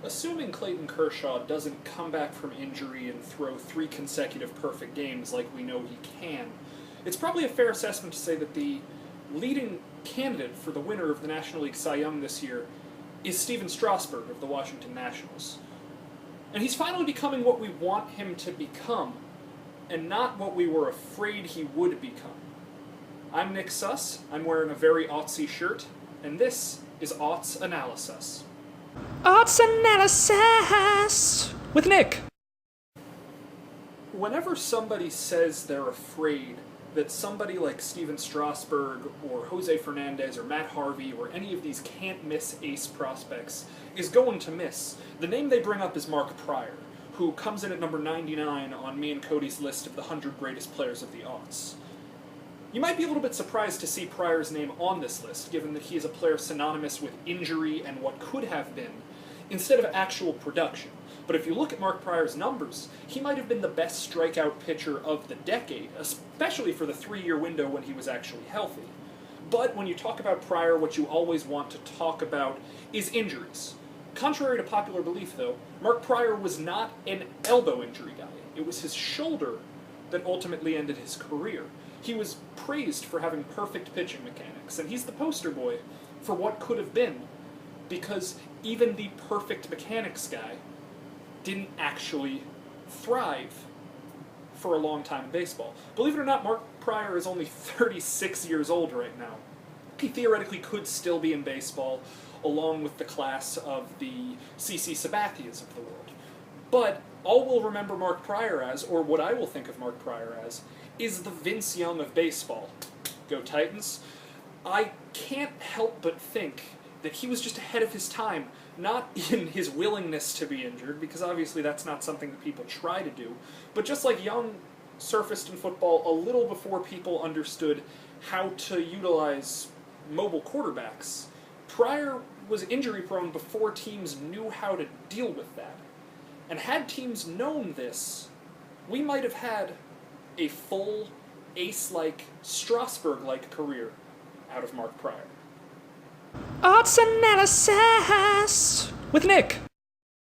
Assuming Clayton Kershaw doesn't come back from injury and throw 3 consecutive perfect games like we know he can, it's probably a fair assessment to say that the leading candidate for the winner of the National League Cy Young this year is Stephen Strasburg of the Washington Nationals. And he's finally becoming what we want him to become, and not what we were afraid he would become. I'm Nick Suss, I'm wearing a very Aughts-y shirt, and this is Aughts AnalySuss. Aughts AnalySuss with Nick. Whenever somebody says they're afraid that somebody like Stephen Strasburg or Jose Fernandez or Matt Harvey or any of these can't-miss ace prospects is going to miss, the name they bring up is Mark Prior, who comes in at number 99 on me and Cody's list of the 100 greatest players of the aughts. You might be a little bit surprised to see Prior's name on this list, given that he is a player synonymous with injury and what could have been, instead of actual production. But if you look at Mark Prior's numbers, he might have been the best strikeout pitcher of the decade, especially for the 3-year window when he was actually healthy. But when you talk about Prior, what you always want to talk about is injuries. Contrary to popular belief, though, Mark Prior was not an elbow injury guy. It was his shoulder that ultimately ended his career. He was praised for having perfect pitching mechanics, and he's the poster boy for what could have been, because even the perfect mechanics guy didn't actually thrive for a long time in baseball. Believe it or not, Mark Prior is only 36 years old right now. He theoretically could still be in baseball, along with the class of the CC Sabathias of the world. But all we'll remember Mark Prior as, or what I will think of Mark Prior as, is the Vince Young of baseball. Go Titans. I can't help but think that he was just ahead of his time, not in his willingness to be injured, because obviously that's not something that people try to do, but just like Young surfaced in football a little before people understood how to utilize mobile quarterbacks, Prior was injury-prone before teams knew how to deal with that. And had teams known this, we might have had a full, ace-like, Strasburg-like career out of Mark Prior. Aughts AnalySuss with Nick.